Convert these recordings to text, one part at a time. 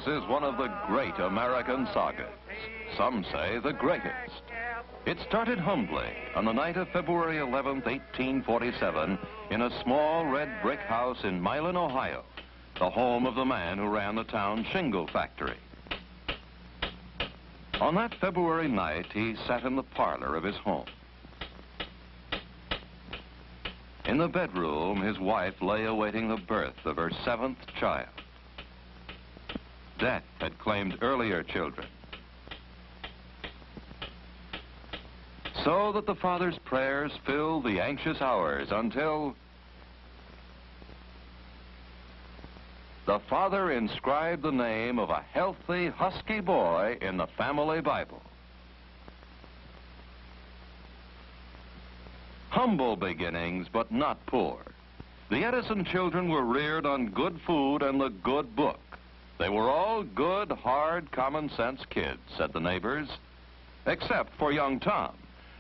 is one of the great American sagas. Some say the greatest. It started humbly on the night of February 11th, 1847, in a small red brick house in Milan, Ohio, the home of the man who ran the town shingle factory. On that February night, he sat in the parlor of his home. In the bedroom, his wife lay awaiting the birth of her 7th child. Death had claimed earlier children. So that the father's prayers filled the anxious hours until the father inscribed the name of a healthy, husky boy in the family Bible. Humble beginnings, but not poor. The Edison children were reared on good food and the good book. They were all good, hard, common-sense kids, said the neighbors, except for young Tom.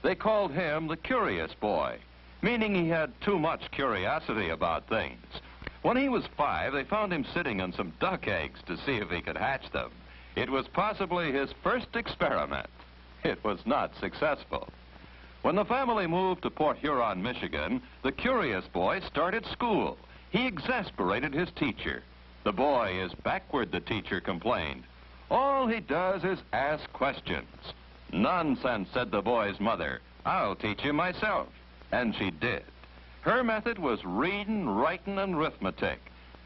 They called him the curious boy, meaning he had too much curiosity about things. When he was 5, they found him sitting on some duck eggs to see if he could hatch them. It was possibly his first experiment. It was not successful. When the family moved to Port Huron, Michigan, the curious boy started school. He exasperated his teacher. The boy is backward, the teacher complained. All he does is ask questions. Nonsense, said the boy's mother. I'll teach you myself. And she did. Her method was reading, writing, and arithmetic.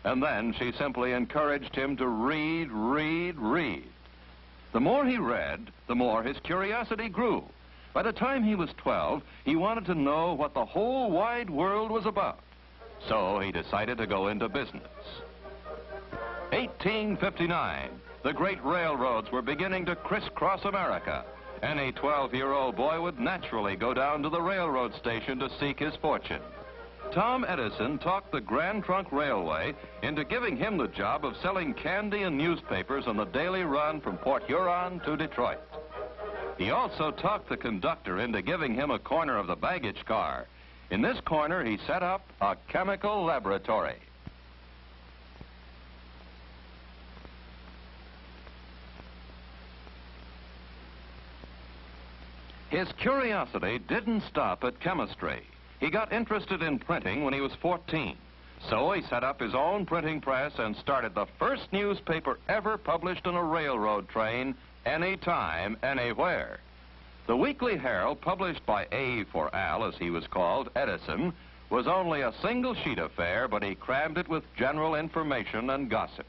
And then she simply encouraged him to read, read, read. The more he read, the more his curiosity grew. By the time he was 12, he wanted to know what the whole wide world was about. So he decided to go into business. 1859, the great railroads were beginning to crisscross America. Any 12-year-old boy would naturally go down to the railroad station to seek his fortune. Tom Edison talked the Grand Trunk Railway into giving him the job of selling candy and newspapers on the daily run from Port Huron to Detroit. He also talked the conductor into giving him a corner of the baggage car. In this corner, he set up a chemical laboratory. His curiosity didn't stop at chemistry. He got interested in printing when he was 14. So he set up his own printing press and started the first newspaper ever published on a railroad train, anytime, anywhere. The Weekly Herald, published by A for Al, as he was called, Edison, was only a single sheet affair, but he crammed it with general information and gossip.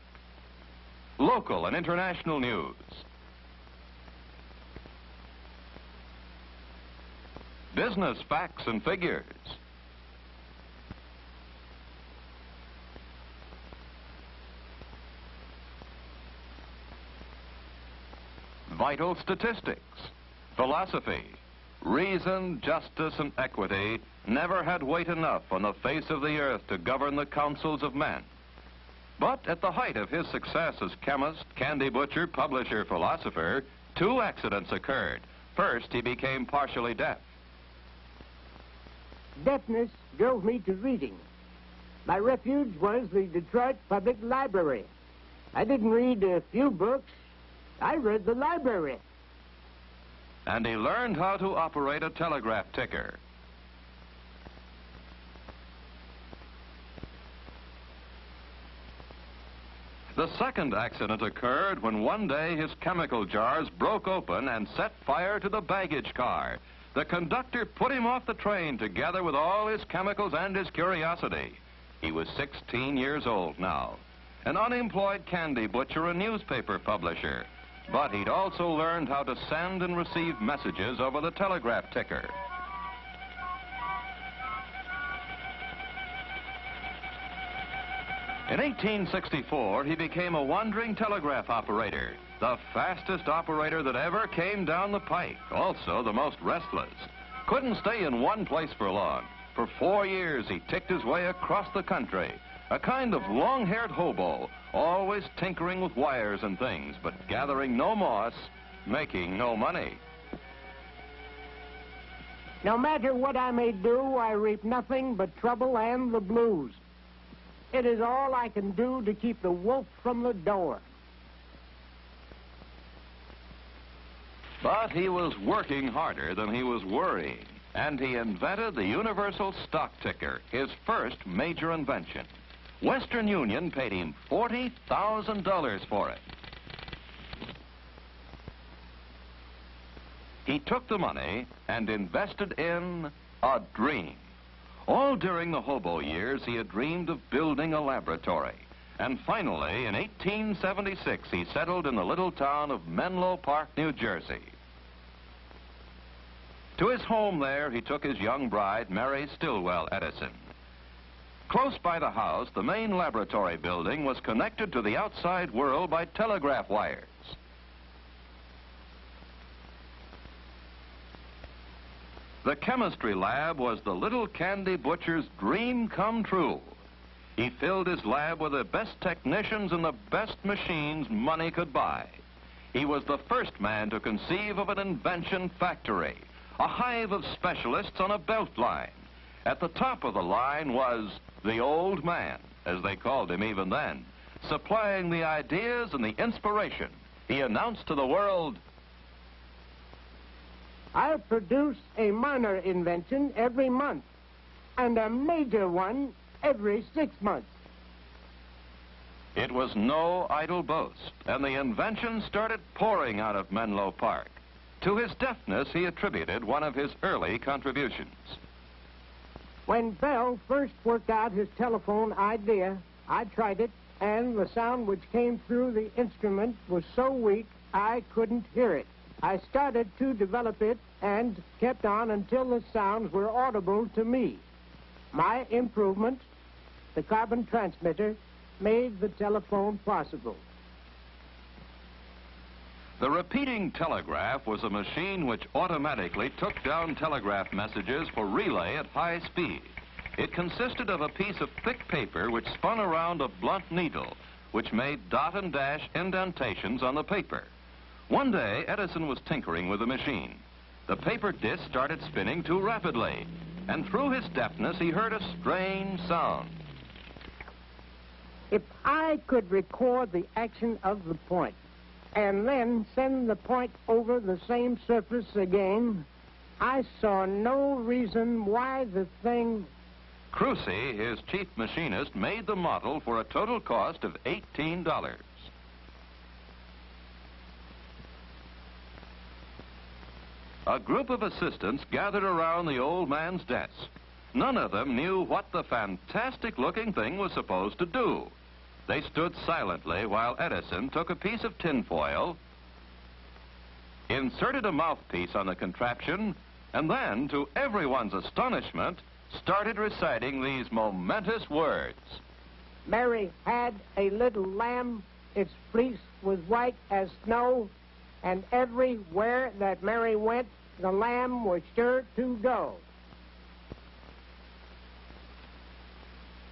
Local and international news. Business facts and figures. Vital statistics. Philosophy. Reason, justice, and equity never had weight enough on the face of the earth to govern the councils of men. But at the height of his success as chemist, candy butcher, publisher, philosopher, 2 accidents occurred. First, he became partially deaf. Deafness drove me to reading. My refuge was the Detroit Public Library. I didn't read a few books. I read the library. And he learned how to operate a telegraph ticker. The second accident occurred when one day his chemical jars broke open and set fire to the baggage car. The conductor put him off the train together with all his chemicals and his curiosity. He was 16 years old now, an unemployed candy butcher and newspaper publisher. But he'd also learned how to send and receive messages over the telegraph ticker. In 1864, he became a wandering telegraph operator, the fastest operator that ever came down the pike, also the most restless. Couldn't stay in one place for long. For 4 years, he ticked his way across the country, a kind of long-haired hobo, always tinkering with wires and things, but gathering no moss, making no money. No matter what I may do, I reap nothing but trouble and the blues. It is all I can do to keep the wolf from the door. But he was working harder than he was worrying, and he invented the universal stock ticker, his first major invention. Western Union paid him $40,000 for it. He took the money and invested in a dream. All during the hobo years, he had dreamed of building a laboratory. And finally, in 1876, he settled in the little town of Menlo Park, New Jersey. To his home there, he took his young bride, Mary Stillwell Edison. Close by the house, the main laboratory building was connected to the outside world by telegraph wires. The chemistry lab was the little candy butcher's dream come true. He filled his lab with the best technicians and the best machines money could buy. He was the first man to conceive of an invention factory, a hive of specialists on a belt line. At the top of the line was the old man, as they called him even then, supplying the ideas and the inspiration. He announced to the world, I produce a minor invention every month and a major one every 6 months. It was no idle boast, and the invention started pouring out of Menlo Park. To his deafness, he attributed one of his early contributions. When Bell first worked out his telephone idea, I tried it, and the sound which came through the instrument was so weak I couldn't hear it. I started to develop it and kept on until the sounds were audible to me. My improvement, the carbon transmitter, made the telephone possible. The repeating telegraph was a machine which automatically took down telegraph messages for relay at high speed. It consisted of a piece of thick paper which spun around a blunt needle, which made dot and dash indentations on the paper. One day, Edison was tinkering with the machine. The paper disc started spinning too rapidly, and through his deafness, he heard a strange sound. If I could record the action of the point and then send the point over the same surface again, I saw no reason why the thing... Crucy, his chief machinist, made the model for a total cost of $18. A group of assistants gathered around the old man's desk. None of them knew what the fantastic-looking thing was supposed to do. They stood silently while Edison took a piece of tinfoil, inserted a mouthpiece on the contraption, and then, to everyone's astonishment, started reciting these momentous words. Mary had a little lamb, its fleece was white as snow, and everywhere that Mary went, the lamb was sure to go.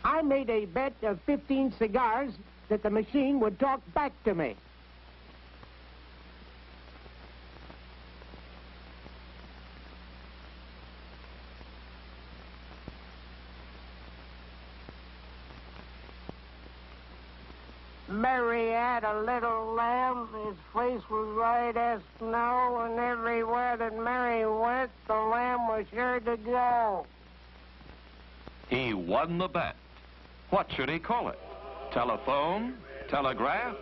I made a bet of 15 cigars that the machine would talk back to me. Mary had a little lamb, his face was white as snow, and everywhere that Mary went, the lamb was sure to go. He won the bet. What should he call it? Telephone? Telegraph?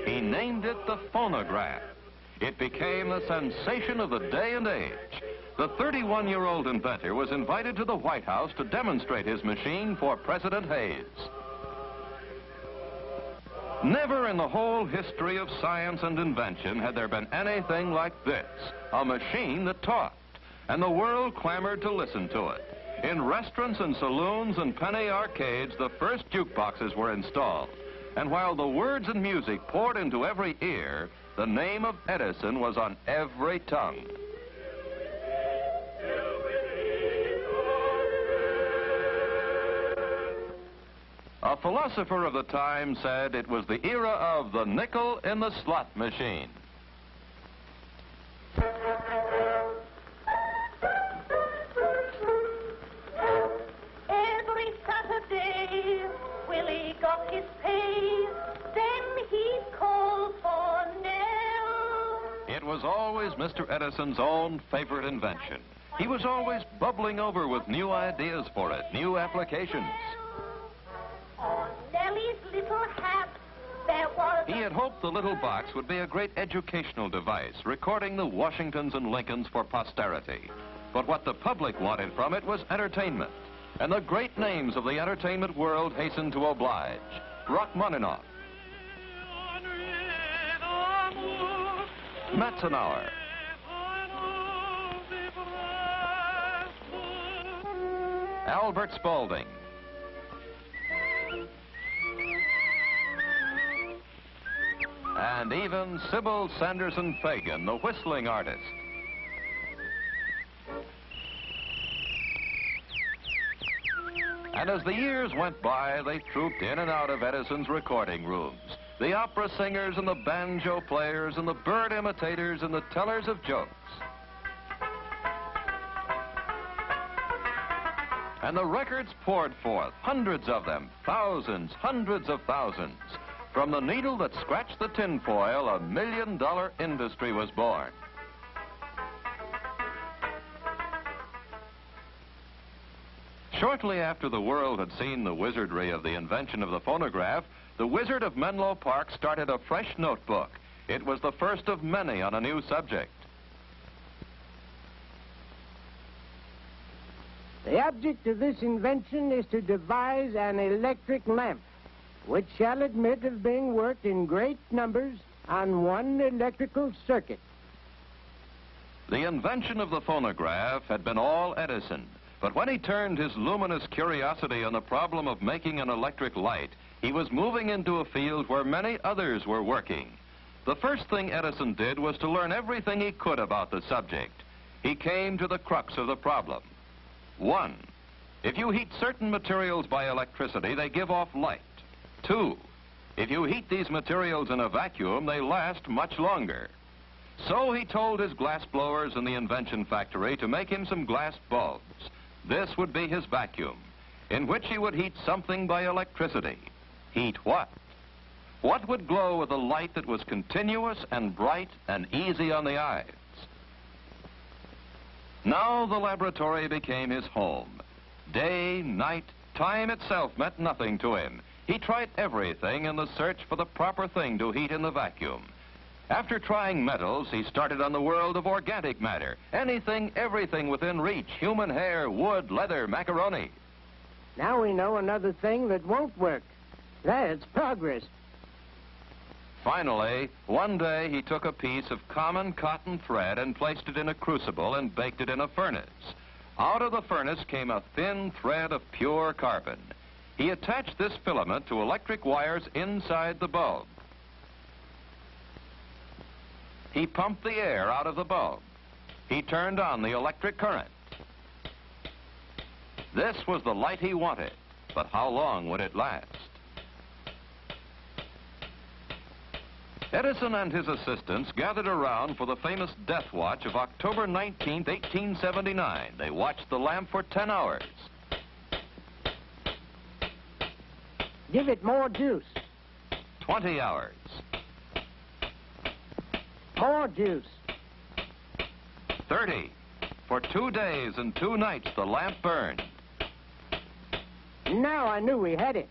He named it the phonograph. It became the sensation of the day and age. The 31-year-old inventor was invited to the White House to demonstrate his machine for President Hayes. Never in the whole history of science and invention had there been anything like this, a machine that talked, and the world clamored to listen to it. In restaurants and saloons and penny arcades, the first jukeboxes were installed, and while the words and music poured into every ear, the name of Edison was on every tongue. A philosopher of the time said it was the era of the nickel in the slot machine. Every Saturday, Willie got his pay, then he'd call for Nell. It was always Mr. Edison's own favorite invention. He was always bubbling over with new ideas for it, new applications. On Nellie's little hat, there was... He had hoped the little box would be a great educational device, recording the Washingtons and Lincolns for posterity. But what the public wanted from it was entertainment. And the great names of the entertainment world hastened to oblige. Rachmaninoff, Metzenauer, Albert Spaulding, and even Sybil Sanderson Fagan, the whistling artist. And as the years went by, they trooped in and out of Edison's recording rooms. The opera singers and the banjo players and the bird imitators and the tellers of jokes. And the records poured forth, hundreds of them, thousands, hundreds of thousands. From the needle that scratched the tinfoil, a million-dollar industry was born. Shortly after the world had seen the wizardry of the invention of the phonograph, the Wizard of Menlo Park started a fresh notebook. It was the first of many on a new subject. The object of this invention is to devise an electric lamp, which shall admit of being worked in great numbers on one electrical circuit. The invention of the phonograph had been all Edison, but when he turned his luminous curiosity on the problem of making an electric light, he was moving into a field where many others were working. The first thing Edison did was to learn everything he could about the subject. He came to the crux of the problem. 1. If you heat certain materials by electricity, they give off light. 2. If you heat these materials in a vacuum, they last much longer. So he told his glass blowers in the invention factory to make him some glass bulbs. This would be his vacuum, in which he would heat something by electricity. Heat what? What would glow with a light that was continuous and bright and easy on the eyes? Now the laboratory became his home. Day, night, time itself meant nothing to him. He tried everything in the search for the proper thing to heat in the vacuum. After trying metals, he started on the world of organic matter. Anything, everything within reach. Human hair, wood, leather, macaroni. Now we know another thing that won't work. That's progress. Finally, one day he took a piece of common cotton thread and placed it in a crucible and baked it in a furnace. Out of the furnace came a thin thread of pure carbon. He attached this filament to electric wires inside the bulb. He pumped the air out of the bulb. He turned on the electric current. This was the light he wanted, but how long would it last? Edison and his assistants gathered around for the famous death watch of October 19, 1879. They watched the lamp for 10 hours. Give it more juice. 20 hours. More juice. 30. For 2 days and 2 nights, the lamp burned. Now I knew we had it.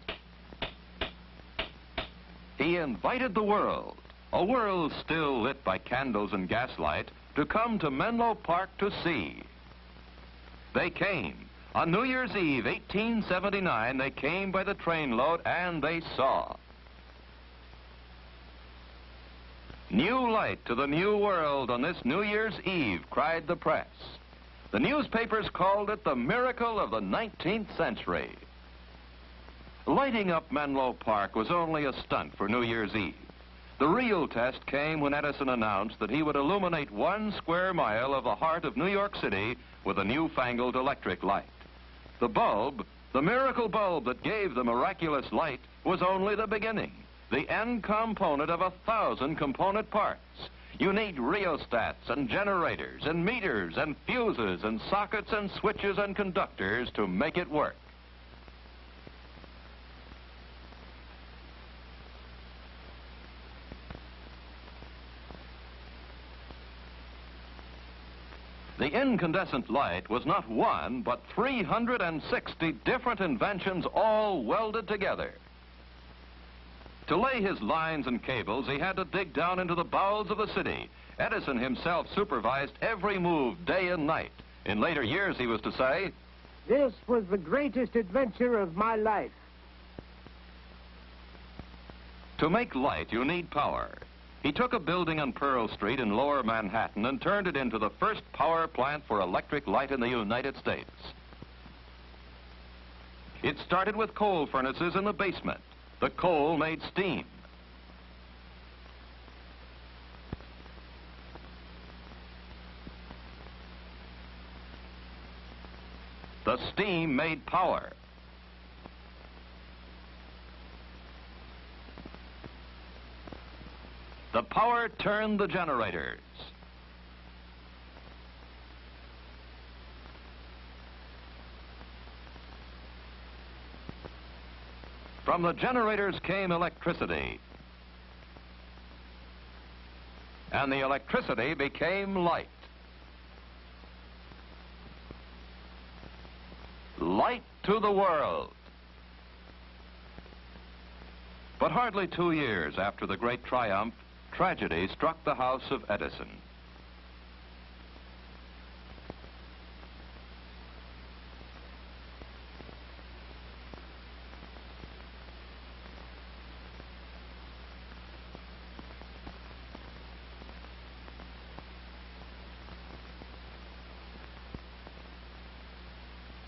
He invited the world, a world still lit by candles and gaslight, to come to Menlo Park to see. They came. On New Year's Eve, 1879, they came by the trainload and they saw. New light to the new world on this New Year's Eve, cried the press. The newspapers called it the miracle of the 19th century. Lighting up Menlo Park was only a stunt for New Year's Eve. The real test came when Edison announced that he would illuminate 1 square mile of the heart of New York City with a newfangled electric light. The bulb, the miracle bulb that gave the miraculous light, was only the beginning, the end component of 1,000 component parts. You need rheostats and generators and meters and fuses and sockets and switches and conductors to make it work. The incandescent light was not one, but 360 different inventions all welded together. To lay his lines and cables, he had to dig down into the bowels of the city. Edison himself supervised every move day and night. In later years, he was to say, "This was the greatest adventure of my life." To make light, you need power. He took a building on Pearl Street in Lower Manhattan and turned it into the first power plant for electric light in the United States. It started with coal furnaces in the basement. The coal made steam. The steam made power. The power turned the generators. From the generators came electricity. And the electricity became light. Light to the world. But hardly 2 years after the great triumph, tragedy struck the house of Edison.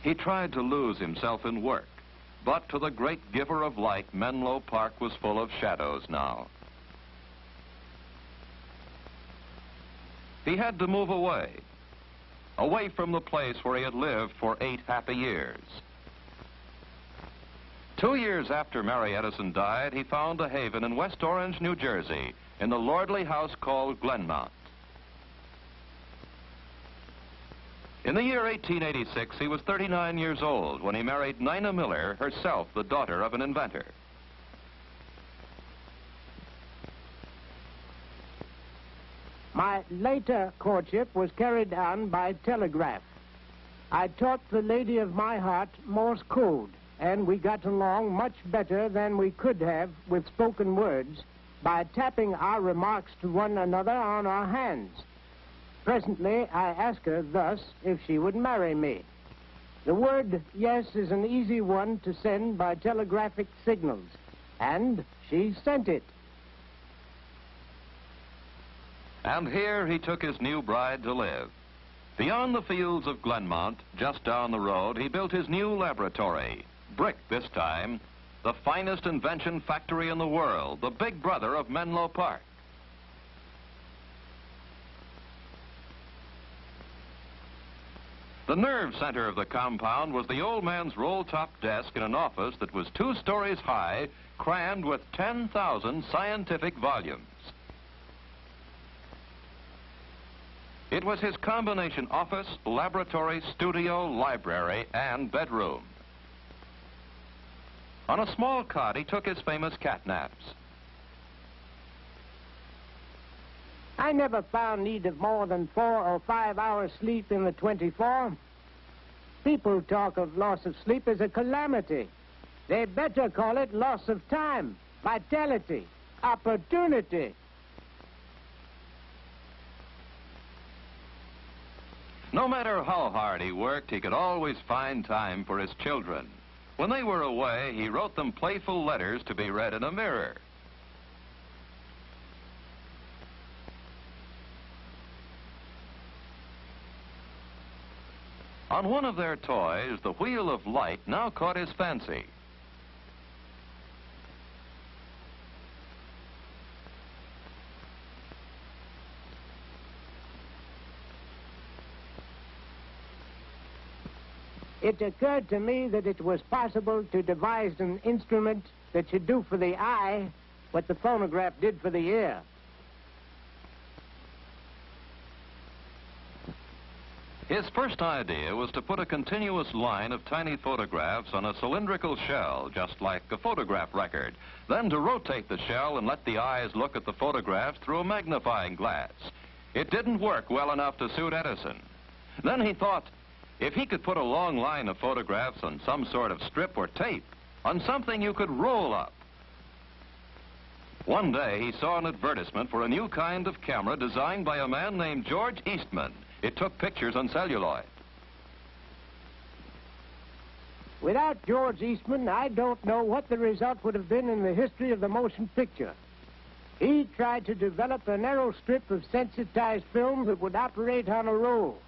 He tried to lose himself in work, but to the great giver of light, Menlo Park was full of shadows now. He had to move away from the place where he had lived for 8 happy years. 2 years after Mary Edison died, he found a haven in West Orange, New Jersey, in the lordly house called Glenmount. In the year 1886, he was 39 years old when he married Nina Miller, herself the daughter of an inventor. My later courtship was carried on by telegraph. I taught the lady of my heart Morse code, and we got along much better than we could have with spoken words by tapping our remarks to one another on our hands. Presently, I asked her thus if she would marry me. The word yes is an easy one to send by telegraphic signals, and she sent it. And here he took his new bride to live. Beyond the fields of Glenmount, just down the road, he built his new laboratory. Brick this time, the finest invention factory in the world, the big brother of Menlo Park. The nerve center of the compound was the old man's roll-top desk in an office that was 2 stories high, crammed with 10,000 scientific volumes. It was his combination office, laboratory, studio, library, and bedroom. On a small cot, he took his famous cat naps. I never found need of more than 4 or 5 hours sleep in the 24. People talk of loss of sleep as a calamity. They better call it loss of time, vitality, opportunity. No matter how hard he worked, he could always find time for his children. When they were away, he wrote them playful letters to be read in a mirror. On one of their toys, the wheel of light now caught his fancy. It occurred to me that it was possible to devise an instrument that should do for the eye what the phonograph did for the ear. His first idea was to put a continuous line of tiny photographs on a cylindrical shell, just like a photograph record, then to rotate the shell and let the eyes look at the photographs through a magnifying glass. It didn't work well enough to suit Edison. Then he thought, if he could put a long line of photographs on some sort of strip or tape, on something you could roll up. One day he saw an advertisement for a new kind of camera designed by a man named George Eastman. It took pictures on celluloid. Without George Eastman, I don't know what the result would have been in the history of the motion picture. He tried to develop a narrow strip of sensitized film that would operate on a roll.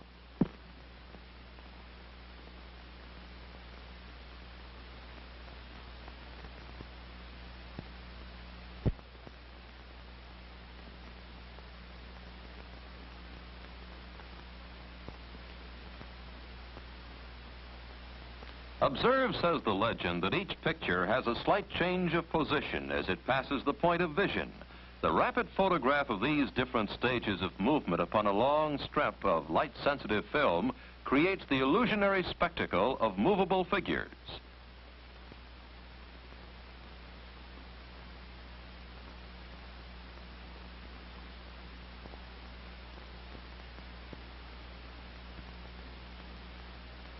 Observe, says the legend, that each picture has a slight change of position as it passes the point of vision. The rapid photograph of these different stages of movement upon a long strip of light-sensitive film creates the illusionary spectacle of movable figures.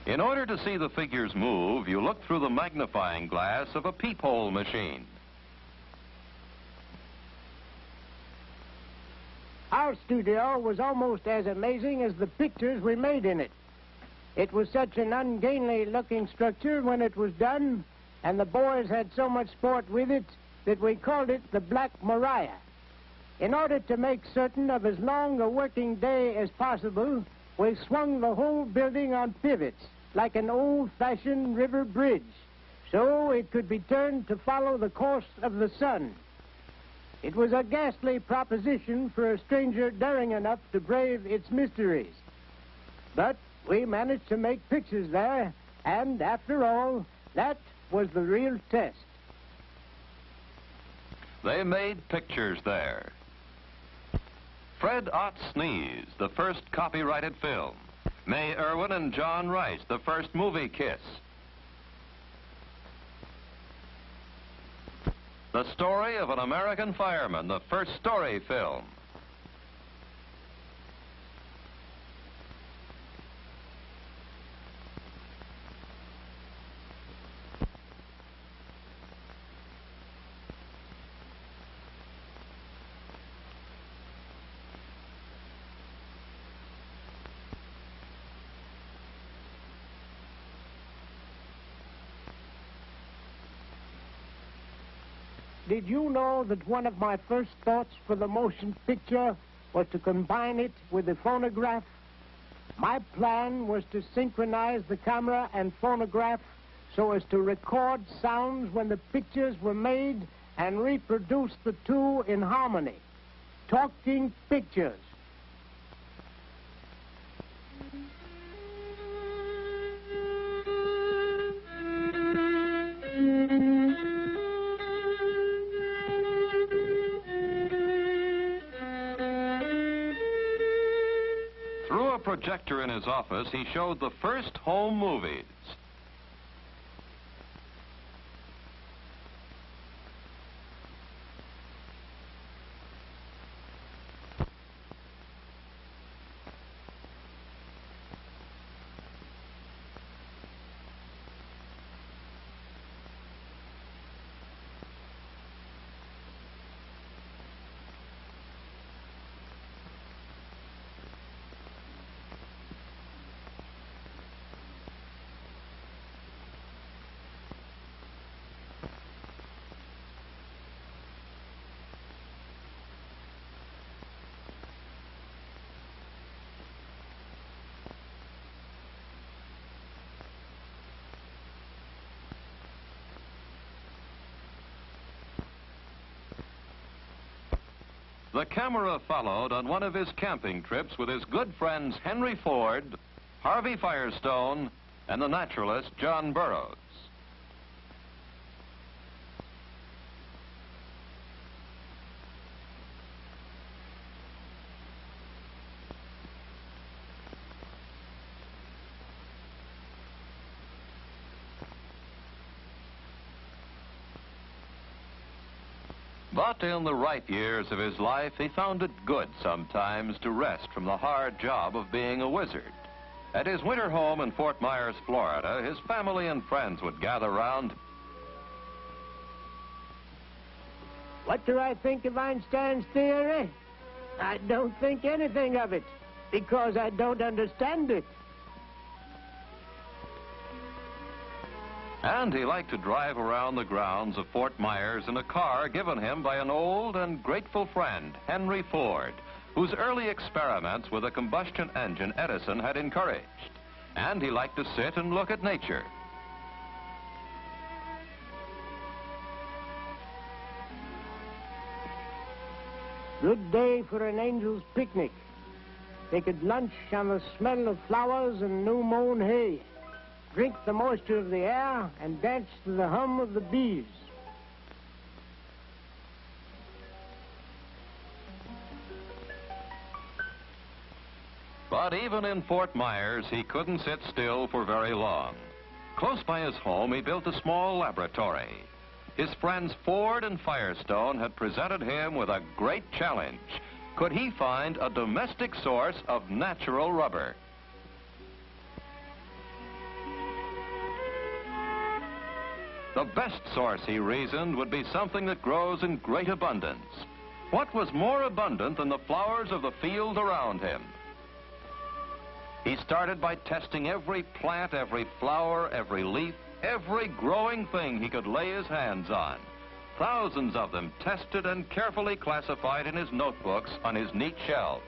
In order to see the figures move, you look through the magnifying glass of a peephole machine. Our studio was almost as amazing as the pictures we made in it. It was such an ungainly-looking structure when it was done, and the boys had so much sport with it that we called it the Black Maria. In order to make certain of as long a working day as possible, we swung the whole building on pivots, like an old-fashioned river bridge, so it could be turned to follow the course of the sun. It was a ghastly proposition for a stranger daring enough to brave its mysteries. But we managed to make pictures there, and after all, that was the real test. They made pictures there. Fred Ott Sneeze, the first copyrighted film. May Irwin and John Rice, the first movie kiss. The story of an American fireman, the first story film. Did you know that one of my first thoughts for the motion picture was to combine it with the phonograph? My plan was to synchronize the camera and phonograph so as to record sounds when the pictures were made and reproduce the two in harmony. Talking pictures. Through a projector in his office, he showed the first home movies. The camera followed on one of his camping trips with his good friends Henry Ford, Harvey Firestone, and the naturalist John Burroughs. But in the ripe years of his life, he found it good sometimes to rest from the hard job of being a wizard. At his winter home in Fort Myers, Florida, his family and friends would gather round. What do I think of Einstein's theory? I don't think anything of it, because I don't understand it. And he liked to drive around the grounds of Fort Myers in a car given him by an old and grateful friend, Henry Ford, whose early experiments with a combustion engine Edison had encouraged. And he liked to sit and look at nature. Good day for an angel's picnic. They could lunch on the smell of flowers and new-mown hay, drink the moisture of the air, and dance to the hum of the bees. But even in Fort Myers, he couldn't sit still for very long. Close by his home, he built a small laboratory. His friends Ford and Firestone had presented him with a great challenge. Could he find a domestic source of natural rubber? The best source, he reasoned, would be something that grows in great abundance. What was more abundant than the flowers of the field around him? He started by testing every plant, every flower, every leaf, every growing thing he could lay his hands on. Thousands of them tested and carefully classified in his notebooks on his neat shelves.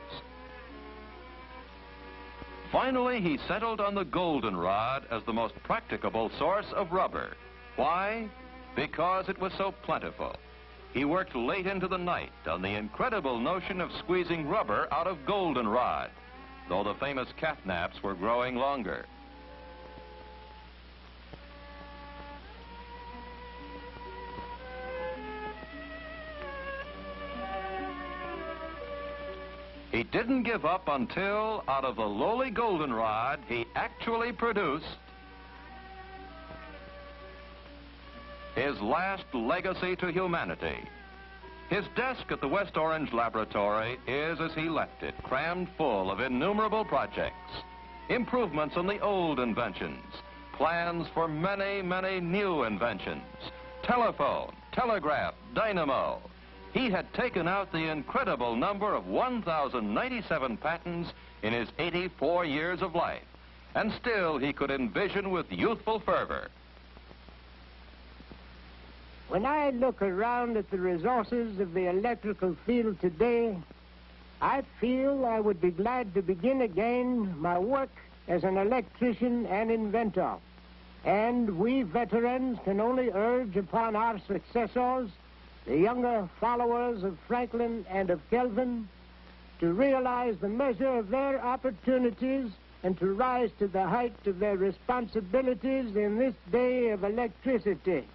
Finally, he settled on the goldenrod as the most practicable source of rubber. Why? Because it was so plentiful. He worked late into the night on the incredible notion of squeezing rubber out of goldenrod, though the famous catnaps were growing longer. He didn't give up until, out of the lowly goldenrod, he actually produced his last legacy to humanity. His desk at the West Orange Laboratory is, as he left it, crammed full of innumerable projects, improvements on the old inventions, plans for many, many new inventions, telephone, telegraph, dynamo. He had taken out the incredible number of 1,097 patents in his 84 years of life, and still he could envision with youthful fervor. When I look around at the resources of the electrical field today, I feel I would be glad to begin again my work as an electrician and inventor. And we veterans can only urge upon our successors, the younger followers of Franklin and of Kelvin, to realize the measure of their opportunities and to rise to the height of their responsibilities in this day of electricity.